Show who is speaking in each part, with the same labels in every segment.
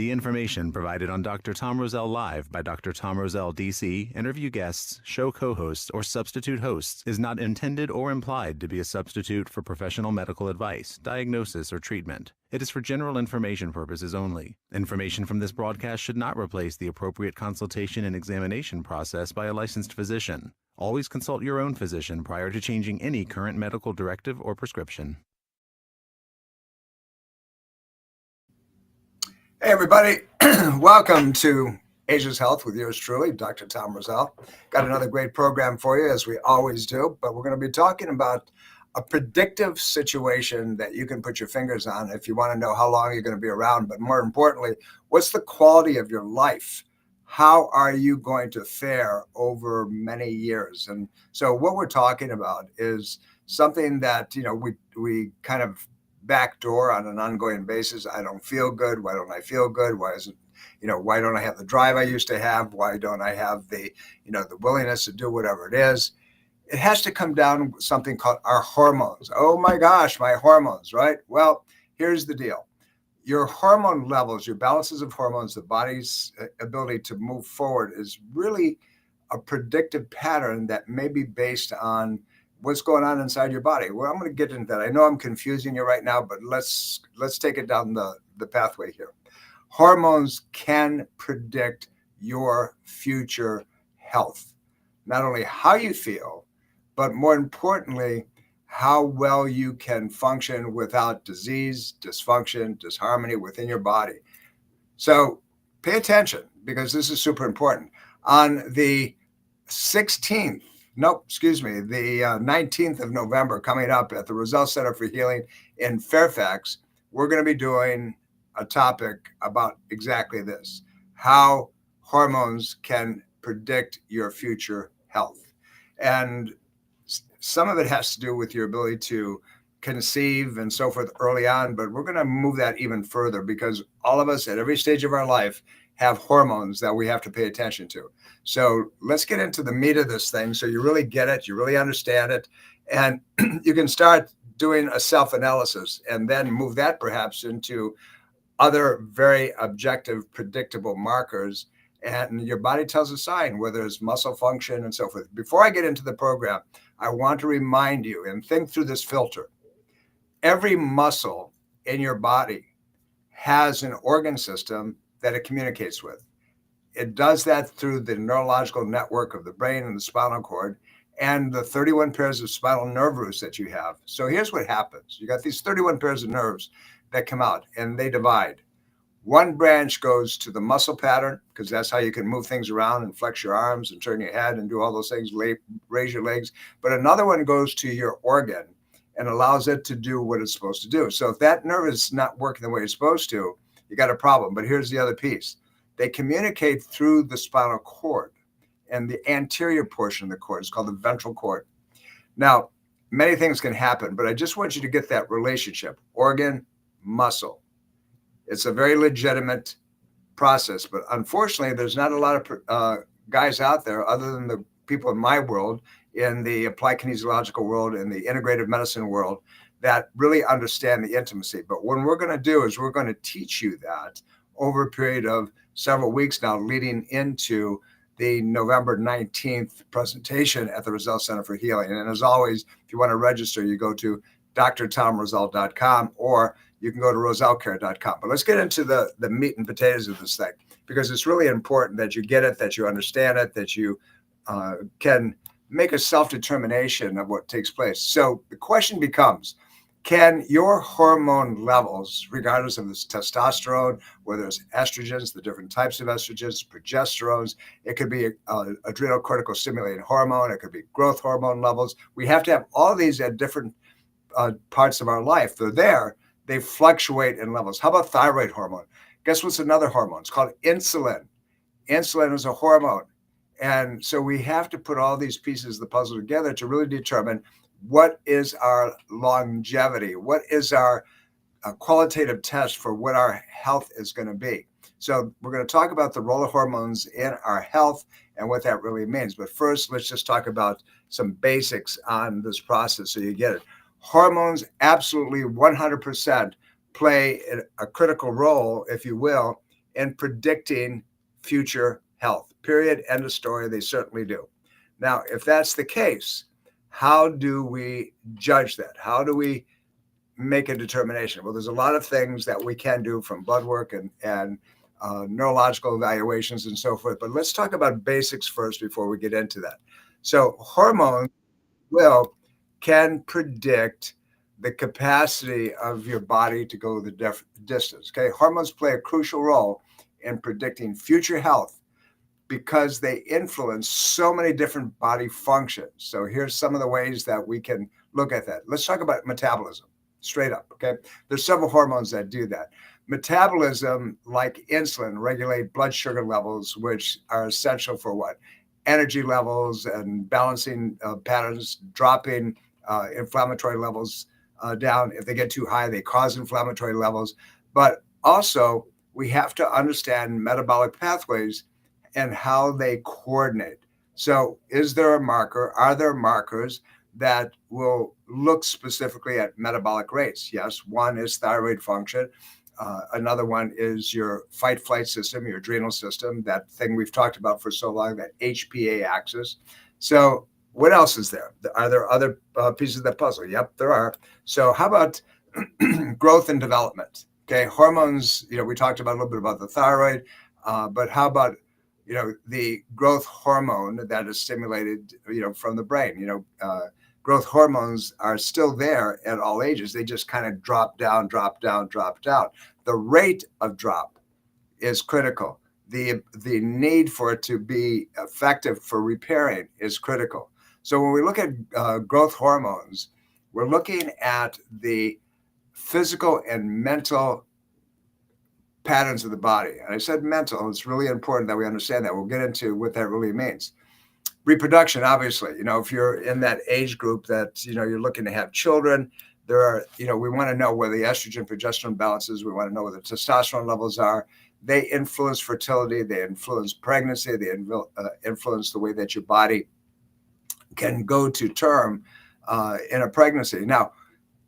Speaker 1: The information provided on Dr. Tom Roselle Live by Dr. Tom Roselle, D.C., interview guests, show co-hosts, or substitute hosts is not intended or implied to be a substitute for professional medical advice, diagnosis, or treatment. It is for general information purposes only. Information from this broadcast should not replace the appropriate consultation and examination process by a licensed physician. Always consult your own physician prior to changing any current medical directive or prescription.
Speaker 2: Hey, everybody. Welcome to Asia's Health with yours truly, Dr. Tom Roselle. Got another great program for you, as we always do, but we're going to be talking about a predictive situation that you can put your fingers on if you want to know how long you're going to be around, but more importantly, what's the quality of your life? How are you going to fare over many years? And so what we're talking about is something that, we kind of backdoor on an ongoing basis. I don't feel good. Why don't I feel good? Why don't I have the drive I used to have? Why don't I have the willingness to do whatever it is? It has to come down with something called our hormones. Oh my gosh, my hormones, right? Well, here's the deal. Your hormone levels, your balances of hormones, the body's ability to move forward is really a predictive pattern that may be based on what's going on inside your body. Well, I'm going to get into that. I know I'm confusing you right now, but let's take it down the pathway here. Hormones can predict your future health. Not only how you feel, but more importantly, how well you can function without disease, dysfunction, disharmony within your body. So pay attention, because this is super important. On the 19th of November, coming up at the Roselle Center for Healing in Fairfax, we're going to be doing a topic about exactly this: how hormones can predict your future health. And some of it has to do with your ability to conceive and so forth early on, but we're going to move that even further, because all of us at every stage of our life have hormones that we have to pay attention to. So let's get into the meat of this thing so you really get it, you really understand it, and you can start doing a self-analysis and then move that perhaps into other very objective, predictable markers. And your body tells a sign, whether it's muscle function and so forth. Before I get into the program, I want to remind you and think through this filter. Every muscle in your body has an organ system that it communicates with. It does that through the neurological network of the brain and the spinal cord and the 31 pairs of spinal nerve roots that you have. So here's what happens. You got these 31 pairs of nerves that come out and they divide. One branch goes to the muscle pattern, because that's how you can move things around and flex your arms and turn your head and do all those things, raise your legs. But another one goes to your organ and allows it to do what it's supposed to do. So if that nerve is not working the way it's supposed to, you got a problem. But here's the other piece. They communicate through the spinal cord, and the anterior portion of the cord is called the ventral cord. Now, many things can happen, but I just want you to get that relationship, organ, muscle. It's a very legitimate process, but unfortunately, there's not a lot of guys out there, other than the people in my world, in the applied kinesiological world, in the integrative medicine world, that really understand the intimacy. But what we're going to do is we're going to teach you that over a period of several weeks now, leading into the November 19th presentation at the Roselle Center for Healing. And as always, if you want to register, you go to drtomroselle.com, or you can go to rosellecare.com. But let's get into the meat and potatoes of this thing, because it's really important that you get it, that you understand it, that you can make a self-determination of what takes place. So the question becomes, can your hormone levels, regardless of this testosterone, whether it's estrogens, the different types of estrogens, progesterones, it could be adrenal-cortical stimulating hormone, it could be growth hormone levels. We have to have all of these at different parts of our life. They're there. They fluctuate in levels. How about thyroid hormone? Guess what's another hormone? It's called insulin. Insulin is a hormone. And so we have to put all these pieces of the puzzle together to really determine what is our longevity, what is our qualitative test for what our health is going to be. So we're going to talk about the role of hormones in our health and what that really means. But first, let's just talk about some basics on this process so you get it. Hormones absolutely 100% play a critical role, if you will, in predicting future health. Period. End of story. They certainly do. Now, if that's the case, how do we judge that? How do we make a determination? Well, there's a lot of things that we can do, from blood work and neurological evaluations and so forth. But let's talk about basics first before we get into that. So hormones can predict the capacity of your body to go the distance. Okay, hormones play a crucial role in predicting future health because they influence so many different body functions. So here's some of the ways that we can look at that. Let's talk about metabolism, straight up. Okay, there's several hormones that do that. Metabolism, like insulin, regulate blood sugar levels, which are essential for what? Energy levels and balancing patterns, dropping inflammatory levels down. If they get too high, they cause inflammatory levels. But also, we have to understand metabolic pathways and how they coordinate. So is there a marker? Are there markers that will look specifically at metabolic rates? Yes, one is thyroid function. Another one is your fight-flight system, your adrenal system, that thing we've talked about for so long, that HPA axis. So what else is there? Are there other pieces of the puzzle? Yep, there are. So how about growth and development? Okay, hormones, we talked about a little bit about the thyroid, but how about, the growth hormone that is stimulated, from the brain? Growth hormones are still there at all ages. They just kind of drop down, drop down, drop down. The rate of drop is critical. The need for it to be effective for repairing is critical. So when we look at growth hormones, we're looking at the physical and mental patterns of the body. And I said mental. It's really important that we understand that. We'll get into what that really means. Reproduction, obviously, if you're in that age group that, you're looking to have children, there are, we want to know where the estrogen progesterone balance is. We want to know where the testosterone levels are. They influence fertility. They influence pregnancy. They influence the way that your body can go to term in a pregnancy. Now,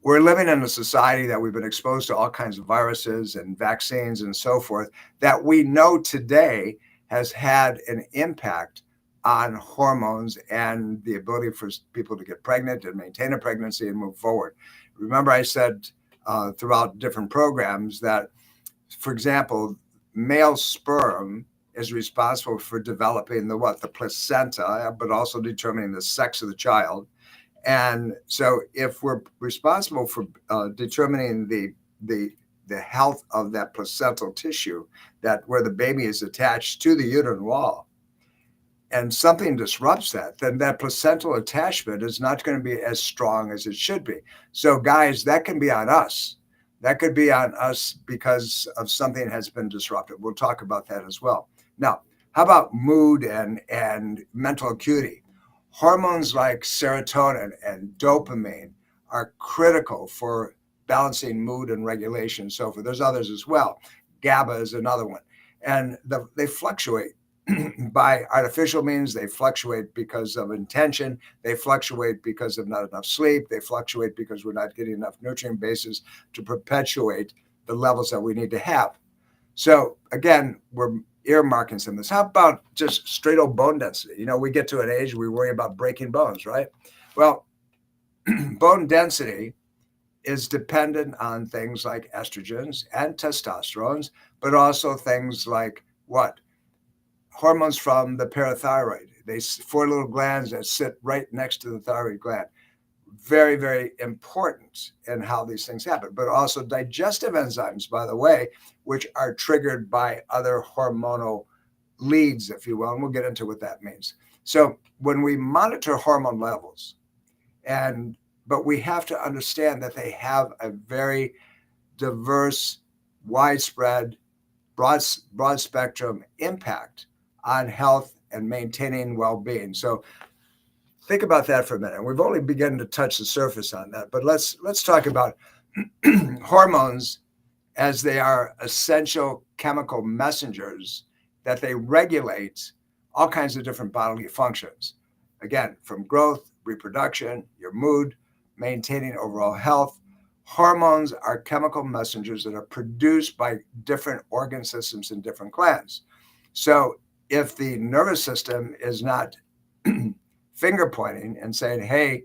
Speaker 2: we're living in a society that we've been exposed to all kinds of viruses and vaccines and so forth that we know today has had an impact on hormones and the ability for people to get pregnant and maintain a pregnancy and move forward. Remember, I said throughout different programs that, for example, male sperm is responsible for developing the placenta, but also determining the sex of the child. And so if we're responsible for determining the health of that placental tissue, that where the baby is attached to the uterine wall, and something disrupts that, then that placental attachment is not going to be as strong as it should be. So guys, that can be on us. That could be on us because of something has been disrupted. We'll talk about that as well. Now, how about mood and mental acuity? Hormones like serotonin and dopamine are critical for balancing mood and regulation and so forth. There's others as well. GABA is another one. And they fluctuate by artificial means. They fluctuate because of intention. They fluctuate because of not enough sleep. They fluctuate because we're not getting enough nutrient bases to perpetuate the levels that we need to have. So again, we're earmarking some of this. How about just straight old bone density? We get to an age we worry about breaking bones, right? Well, bone density is dependent on things like estrogens and testosterones, but also things like what? Hormones from the parathyroid. They 4 little glands that sit right next to the thyroid gland. Very, very important in how these things happen, but also digestive enzymes, by the way, which are triggered by other hormonal leads, if you will, and we'll get into what that means. So when we monitor hormone levels, but we have to understand that they have a very diverse, widespread, broad spectrum impact on health and maintaining well-being. So think about that for a minute. We've only begun to touch the surface on that, but let's talk about hormones as they are essential chemical messengers that they regulate all kinds of different bodily functions. Again, from growth, reproduction, your mood, maintaining overall health. Hormones are chemical messengers that are produced by different organ systems and different glands. So if the nervous system is not finger pointing and saying, hey,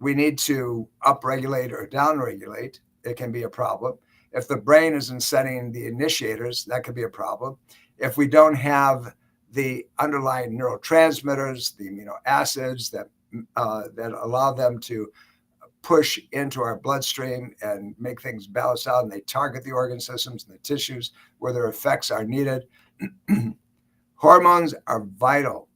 Speaker 2: we need to upregulate or downregulate, it can be a problem. If the brain isn't setting the initiators, that could be a problem. If we don't have the underlying neurotransmitters, the amino acids that allow them to push into our bloodstream and make things balance out, and they target the organ systems and the tissues where their effects are needed. Hormones are vital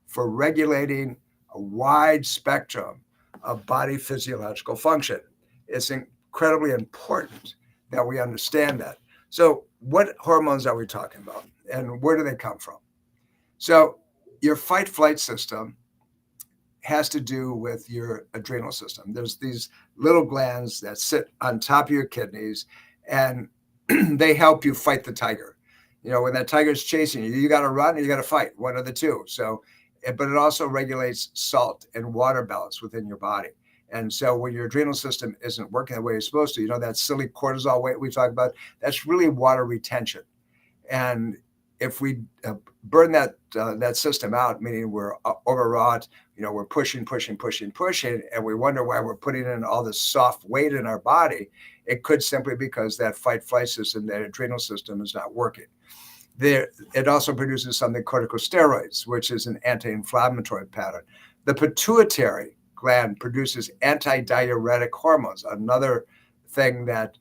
Speaker 2: for regulating a wide spectrum of body physiological function. It's incredibly important that we understand that. So what hormones are we talking about, and where do they come from? So your fight-flight system has to do with your adrenal system. There's these little glands that sit on top of your kidneys, and they help you fight the tiger. When that tiger's chasing you, you got to run or you got to fight, one of the two. So, but it also regulates salt and water balance within your body. And so when your adrenal system isn't working the way it's supposed to, that silly cortisol weight we talk about, that's really water retention. And if we burn that system out, meaning we're overwrought, we're pushing, and we wonder why we're putting in all this soft weight in our body, it could simply because that fight-flight system, that adrenal system is not working. It also produces something corticosteroids, which is an anti-inflammatory pattern. The pituitary gland produces antidiuretic hormones, another thing that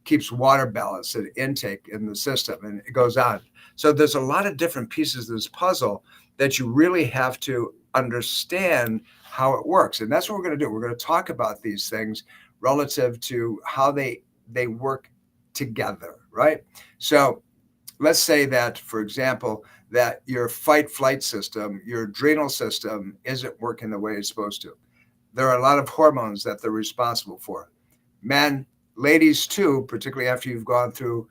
Speaker 2: keeps water balance and intake in the system, and it goes on. So there's a lot of different pieces of this puzzle that you really have to understand how it works. And that's what we're going to do. We're going to talk about these things relative to how they work together, right? So let's say that, for example, that your fight-flight system, your adrenal system isn't working the way it's supposed to. There are a lot of hormones that they're responsible for. Men, ladies too, particularly after you've gone through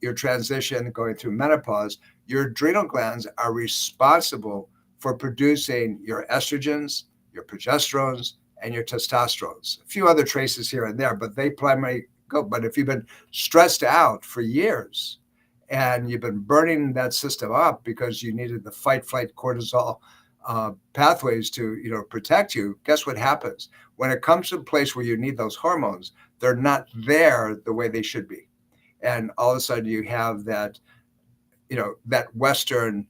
Speaker 2: your transition, going through menopause, your adrenal glands are responsible for producing your estrogens, your progesterones, and your testosterones. A few other traces here and there, but they primarily go. But if you've been stressed out for years and you've been burning that system up because you needed the fight-flight cortisol pathways to protect you, guess what happens? When it comes to a place where you need those hormones, they're not there the way they should be. And all of a sudden you have that, that Western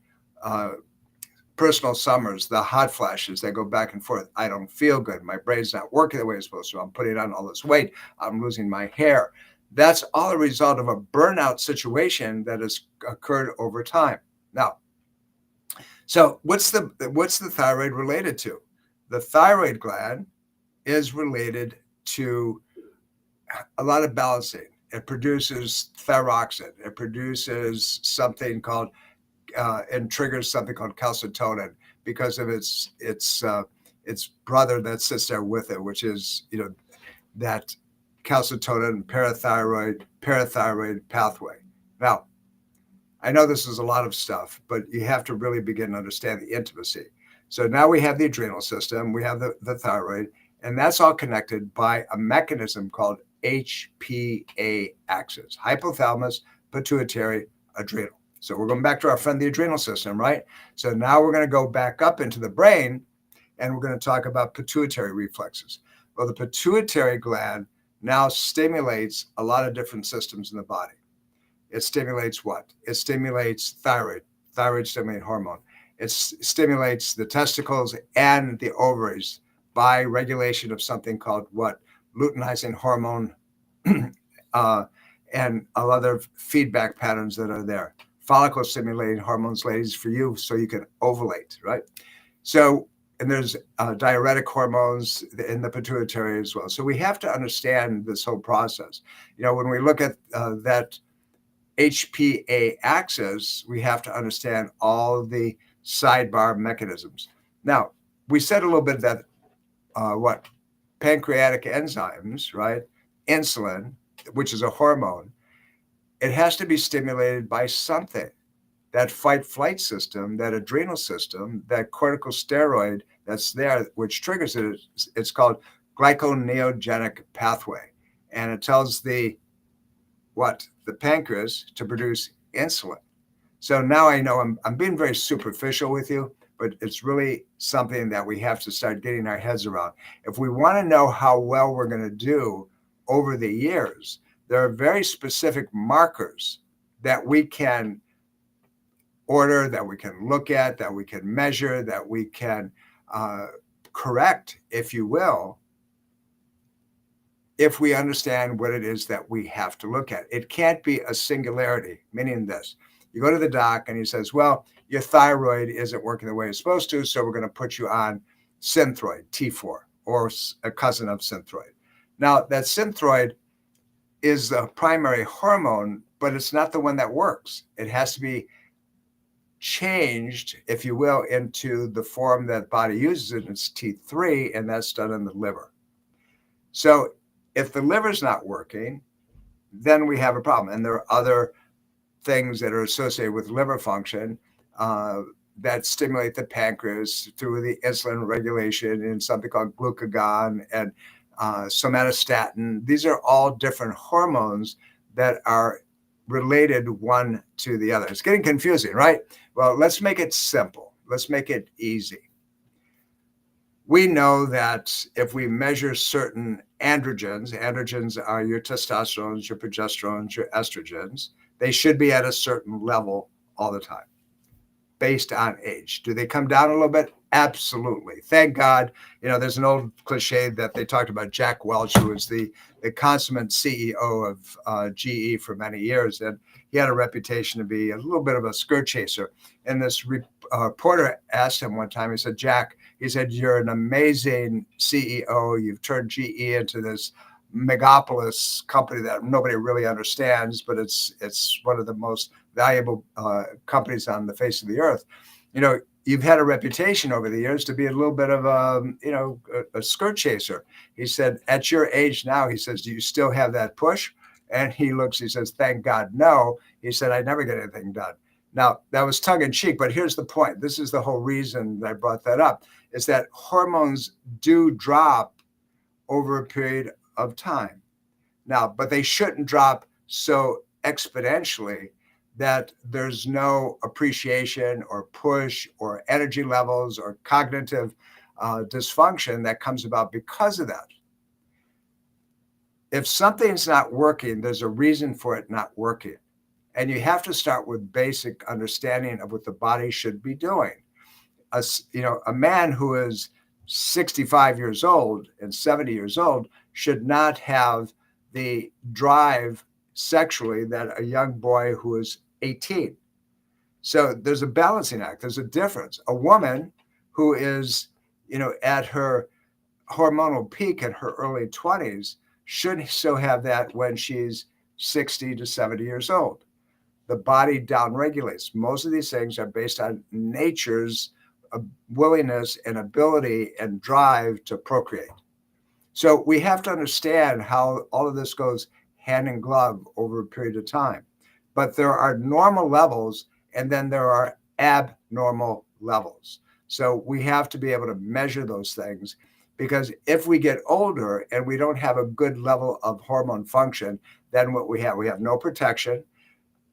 Speaker 2: personal summers, the hot flashes that go back and forth. I don't feel good. My brain's not working the way it's supposed to. I'm putting on all this weight. I'm losing my hair. That's all a result of a burnout situation that has occurred over time. Now, so what's the thyroid related to? The thyroid gland is related to a lot of balancing. It produces thyroxine. It produces something called and triggers something called calcitonin because of its brother that sits there with it, which is that calcitonin parathyroid pathway. Now, I know this is a lot of stuff, but you have to really begin to understand the intimacy. So now we have the adrenal system, we have the thyroid, and that's all connected by a mechanism called HPA axis, hypothalamus, pituitary, adrenal. So we're going back to our friend, the adrenal system, right? So now we're going to go back up into the brain, and we're going to talk about pituitary reflexes. Well, the pituitary gland now stimulates a lot of different systems in the body. It stimulates what? It stimulates thyroid stimulating hormone. It stimulates the testicles and the ovaries by regulation of something called what? Luteinizing hormone and other feedback patterns that are there. Follicle stimulating hormones, ladies, for you, so you can ovulate, right? So, and there's diuretic hormones in the pituitary as well. So we have to understand this whole process. When we look at that HPA axis, we have to understand all the sidebar mechanisms. Now, we said a little bit that pancreatic enzymes, right? Insulin, which is a hormone, it has to be stimulated by something. That fight-flight system, that adrenal system, that corticosteroid that's there, which triggers it, it's called glyconeogenic pathway. And it tells the pancreas to produce insulin. So now I know I'm being very superficial with you, but it's really something that we have to start getting our heads around. If we want to know how well we're going to do over the years, there are very specific markers that we can order, that we can look at, that we can measure, that we can correct, if you will, if we understand what it is that we have to look at. It can't be a singularity, meaning this. You go to the doc and he says, well, your thyroid isn't working the way it's supposed to, so we're going to put you on Synthroid, T4, or a cousin of Synthroid. Now, that Synthroid is the primary hormone, but it's not the one that works. It has to be changed, if you will, into the form that body uses it. It's T3, and that's done in the liver. So if the liver's not working, then we have a problem. And there are other things that are associated with liver function that stimulate the pancreas through the insulin regulation and something called glucagon and somatostatin. These are all different hormones that are related one to the other. It's getting confusing, right? Well, let's make it simple. Let's make it easy. We know that if we measure certain androgens are your testosterones, your progesterones, your estrogens, they should be at a certain level all the time based on age. Do they come down a little bit? Absolutely. Thank God. You know, there's an old cliche that they talked about Jack Welch, who was the consummate CEO of GE for many years. And he had a reputation to be a little bit of a skirt chaser. And this reporter asked him one time, he said, Jack, he said, you're an amazing CEO. You've turned GE into this megapolis company that nobody really understands, but it's one of the most valuable companies on the face of the earth. You know, you've had a reputation over the years to be a little bit of a skirt chaser. He said, at your age now, he says, do you still have that push? And he looks, he says, thank God, no. He said, I never get anything done. Now, that was tongue in cheek, but here's the point. This is the whole reason that I brought that up, is that hormones do drop over a period of time. Now, but they shouldn't drop so exponentially that there's no appreciation or push or energy levels or cognitive dysfunction that comes about because of that. If something's not working, there's a reason for it not working. And you have to start with basic understanding of what the body should be doing. A man who is 65 years old and 70 years old should not have the drive sexually that a young boy who is 18. So there's a balancing act. There's a difference. A woman who is, at her hormonal peak in her early 20s should still have that when she's 60 to 70 years old. The body downregulates. Most of these things are based on nature's willingness and ability and drive to procreate. So we have to understand how all of this goes hand in glove over a period of time. But there are normal levels, and then there are abnormal levels. So we have to be able to measure those things, because if we get older and we don't have a good level of hormone function, then what we have no protection.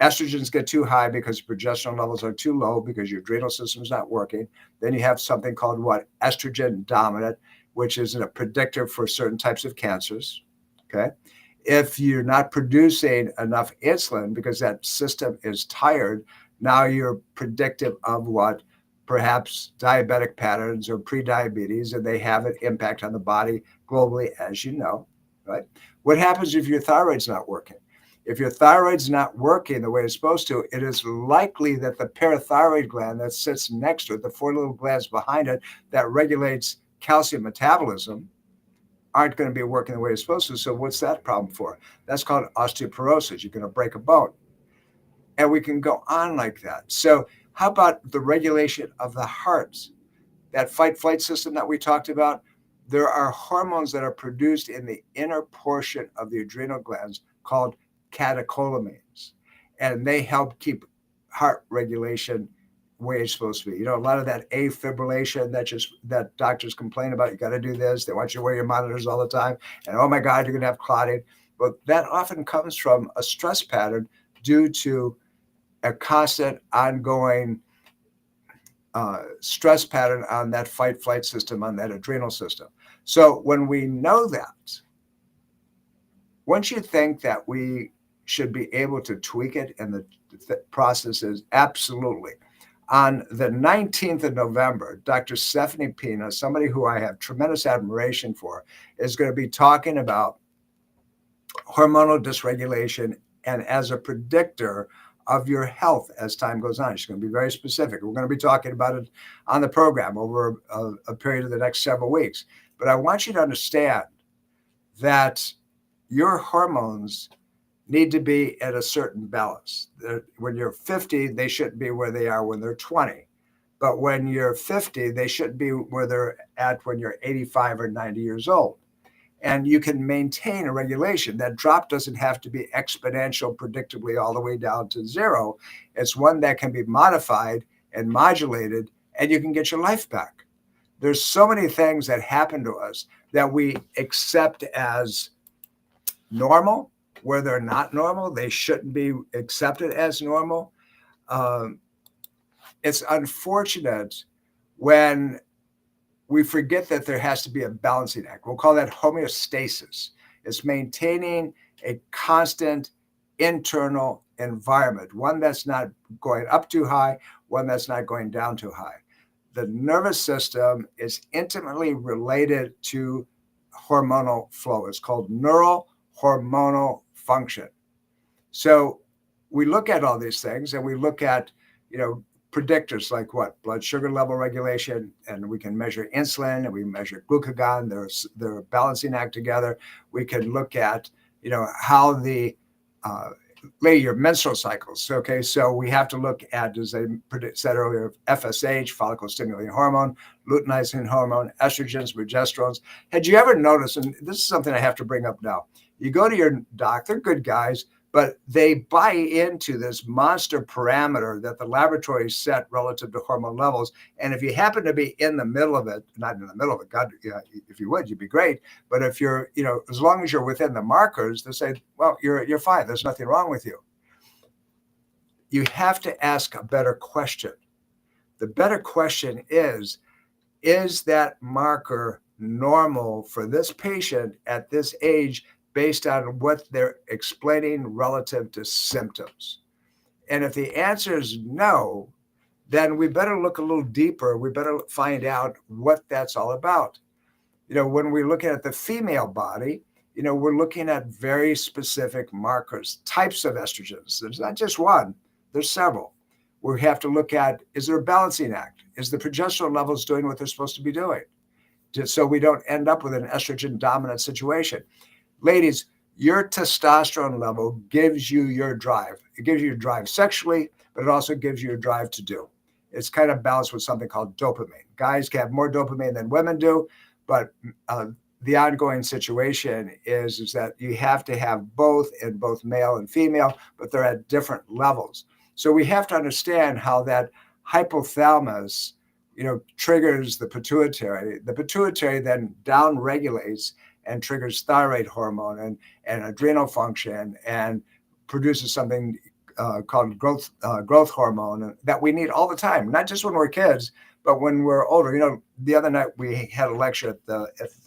Speaker 2: Estrogens get too high because progesterone levels are too low because your adrenal system is not working. Then you have something called estrogen dominant, which is a predictor for certain types of cancers. Okay. If you're not producing enough insulin because that system is tired, now you're predictive of perhaps diabetic patterns or prediabetes, and they have an impact on the body globally, as you know, right? What happens if your thyroid's not working? If your thyroid's not working the way it's supposed to, it is likely that the parathyroid gland that sits next to it, the 4 little glands behind it that regulates calcium metabolism, aren't going to be working the way it's supposed to. So what's that problem for? That's called osteoporosis. You're going to break a bone. And we can go on like that. So how about the regulation of the heart? That fight-flight system that we talked about, there are hormones that are produced in the inner portion of the adrenal glands called catecholamines. And they help keep heart regulation way it's supposed to be. A lot of that afibrillation that doctors complain about. You got to do this. They want you to wear your monitors all the time. And oh my God, you're going to have clotting. But that often comes from a stress pattern due to a constant ongoing stress pattern on that fight-flight system, on that adrenal system. So when we know that, once you think that we should be able to tweak it, and the process is absolutely. On the 19th of November, Dr. Stephanie Pina, somebody who I have tremendous admiration for, is going to be talking about hormonal dysregulation and as a predictor of your health as time goes on. She's going to be very specific. We're going to be talking about it on the program over a period of the next several weeks. But I want you to understand that your hormones need to be at a certain balance. When you're 50, they shouldn't be where they are when they're 20. But when you're 50, they shouldn't be where they're at when you're 85 or 90 years old. And you can maintain a regulation. That drop doesn't have to be exponential, predictably all the way down to zero. It's one that can be modified and modulated, and you can get your life back. There's so many things that happen to us that we accept as normal, where they're not normal. They shouldn't be accepted as normal. It's unfortunate when we forget that there has to be a balancing act. We'll call that homeostasis. It's maintaining a constant internal environment, one that's not going up too high, one that's not going down too high. The nervous system is intimately related to hormonal flow. It's called neural hormonal function. So we look at all these things, and we look at, predictors like what? Blood sugar level regulation, and we can measure insulin, and we measure glucagon. They're a balancing act together. We can look at, how the your menstrual cycles. Okay, so we have to look at, as I said earlier, FSH, follicle stimulating hormone, luteinizing hormone, estrogens, progesterones. Had you ever noticed, and this is something I have to bring up now, you go to your doc, they're good guys, but they buy into this monster parameter that the laboratory set relative to hormone levels. And if you happen to be in the middle of it, not in the middle of it, God, if you would, you'd be great. But if you're, as long as you're within the markers, they say, well, you're fine. There's nothing wrong with you. You have to ask a better question. The better question is that marker normal for this patient at this age, based on what they're explaining relative to symptoms? And if the answer is no, then we better look a little deeper. We better find out what that's all about. When we're looking at the female body, we're looking at very specific markers, types of estrogens. There's not just one, there's several. We have to look at, is there a balancing act? Is the progesterone levels doing what they're supposed to be doing? So we don't end up with an estrogen dominant situation. Ladies, your testosterone level gives you your drive. It gives you your drive sexually, but it also gives you a drive to do. It's kind of balanced with something called dopamine. Guys can have more dopamine than women do, but the ongoing situation is that you have to have both in both male and female, but they're at different levels. So we have to understand how that hypothalamus, triggers the pituitary. The pituitary then downregulates and triggers thyroid hormone and adrenal function and produces something called growth hormone that we need all the time, not just when we're kids, but when we're older. The other night we had a lecture at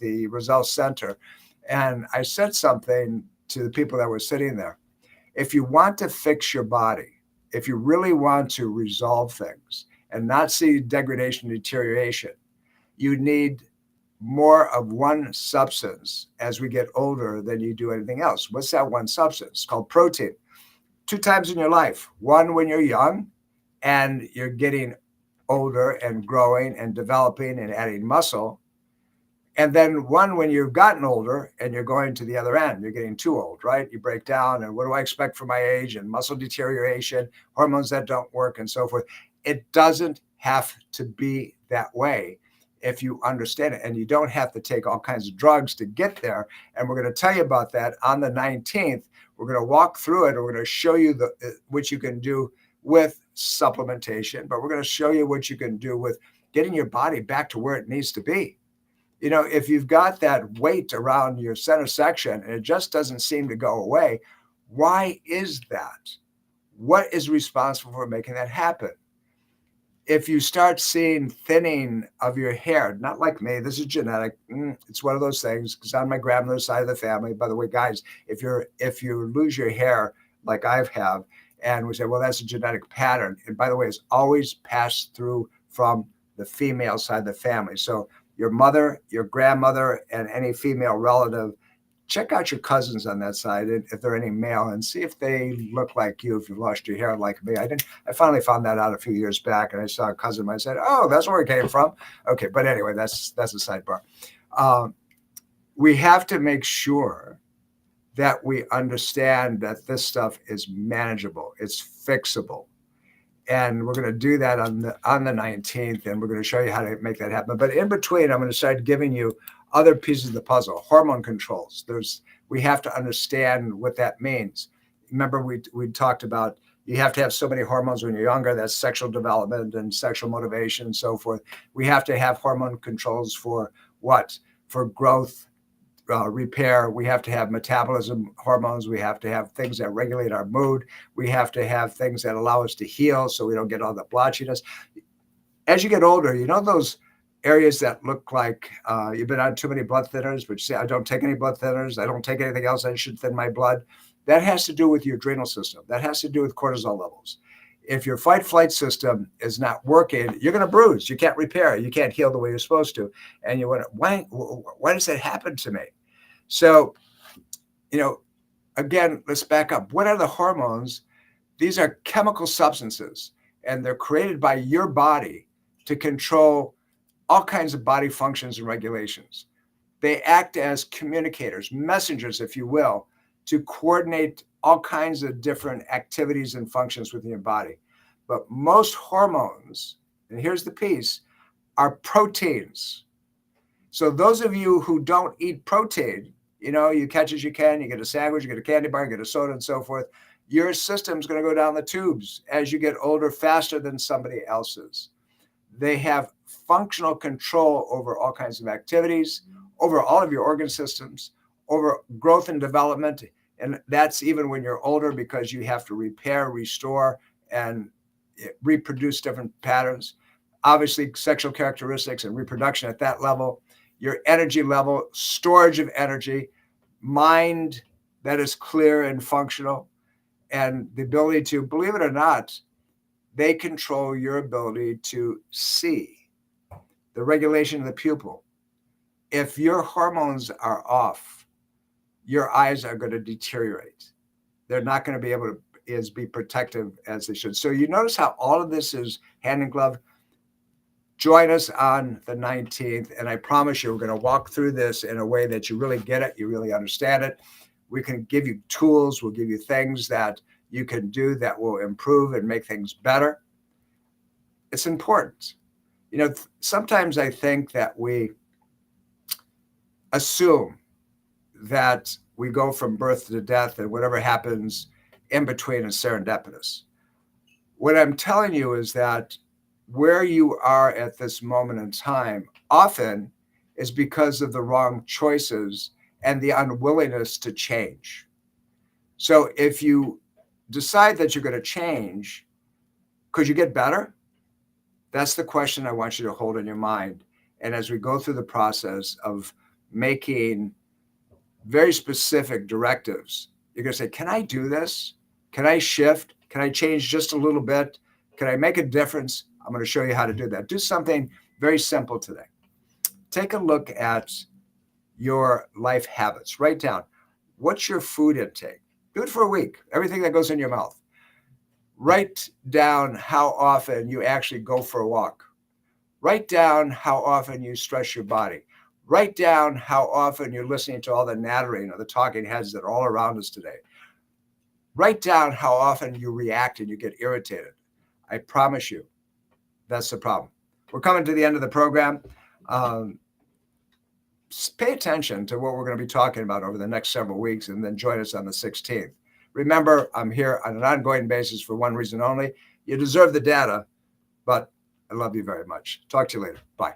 Speaker 2: the Roselle Center, and I said something to the people that were sitting there. If you want to fix your body, if you really want to resolve things and not see degradation, deterioration, you need more of one substance as we get older than you do anything else. What's that one substance? It's called protein. 2 times in your life. One when you're young and you're getting older and growing and developing and adding muscle. And then one when you've gotten older and you're going to the other end. You're getting too old, right? You break down, and what do I expect for my age? And muscle deterioration, hormones that don't work, and so forth. It doesn't have to be that way if you understand it. And you don't have to take all kinds of drugs to get there. And we're going to tell you about that on the 19th. We're going to walk through it, and we're going to show you what you can do with supplementation, but we're going to show you what you can do with getting your body back to where it needs to be. If you've got that weight around your center section and it just doesn't seem to go away, why is that? What is responsible for making that happen? If you start seeing thinning of your hair, not like me, this is genetic. It's one of those things, because on my grandmother's side of the family, by the way, guys, if you lose your hair like I have, and we say, well, that's a genetic pattern. And by the way, it's always passed through from the female side of the family. So your mother, your grandmother, and any female relative, check out your cousins on that side, if they're any male, and see if they look like you, if you've lost your hair like me. I finally found that out a few years back, and I saw a cousin of mine. I said, oh, that's where it came from. Okay, but anyway, that's a sidebar. We have to make sure that we understand that this stuff is manageable. It's fixable. And we're going to do that on the 19th, and we're going to show you how to make that happen. But in between, I'm going to start giving you other pieces of the puzzle. Hormone controls. We have to understand what that means. Remember, we talked about you have to have so many hormones when you're younger. That's sexual development and sexual motivation and so forth. We have to have hormone controls for what? For growth, repair. We have to have metabolism hormones. We have to have things that regulate our mood. We have to have things that allow us to heal so we don't get all the blotchiness. As you get older, those areas that look like you've been on too many blood thinners, but you say, I don't take any blood thinners. I don't take anything else. I should thin my blood. That has to do with your adrenal system. That has to do with cortisol levels. If your fight-flight system is not working, you're going to bruise. You can't repair. You can't heal the way you're supposed to. And you wonder, why does that happen to me? So, again, let's back up. What are the hormones? These are chemical substances, and they're created by your body to control all kinds of body functions and regulations. They act as communicators, messengers, if you will, to coordinate all kinds of different activities and functions within your body. But most hormones, and here's the piece, are proteins. So those of you who don't eat protein, you catch as you can, you get a sandwich, you get a candy bar, you get a soda and so forth, your system's going to go down the tubes as you get older faster than somebody else's. They have functional control over all kinds of activities, over all of your organ systems, over growth and development. And that's even when you're older, because you have to repair, restore, and reproduce different patterns. Obviously, sexual characteristics and reproduction at that level, your energy level, storage of energy, mind that is clear and functional, and the ability to, believe it or not, they control your ability to see, the regulation of the pupil. If your hormones are off, your eyes are going to deteriorate. They're not going to be able to be protective as they should. So you notice how all of this is hand in glove. Join us on the 19th, and I promise you we're going to walk through this in a way that you really get it, you really understand it. We can give you tools, we'll give you things that you can do that will improve and make things better. It's important. Sometimes I think that we assume that we go from birth to death and whatever happens in between is serendipitous. What I'm telling you is that where you are at this moment in time often is because of the wrong choices and the unwillingness to change. So if you decide that you're going to change, could you get better? That's the question I want you to hold in your mind. And as we go through the process of making very specific directives, you're going to say, can I do this? Can I shift? Can I change just a little bit? Can I make a difference? I'm going to show you how to do that. Do something very simple today. Take a look at your life habits. Write down, what's your food intake? Do it for a week, everything that goes in your mouth. Write down how often you actually go for a walk. Write down how often you stretch your body. Write down how often you're listening to all the nattering or the talking heads that are all around us today. Write down how often you react and you get irritated. I promise you, that's the problem. We're coming to the end of the program. Pay attention to what we're going to be talking about over the next several weeks, and then join us on the 16th. Remember, I'm here on an ongoing basis for one reason only. You deserve the data, but I love you very much. Talk to you later. Bye.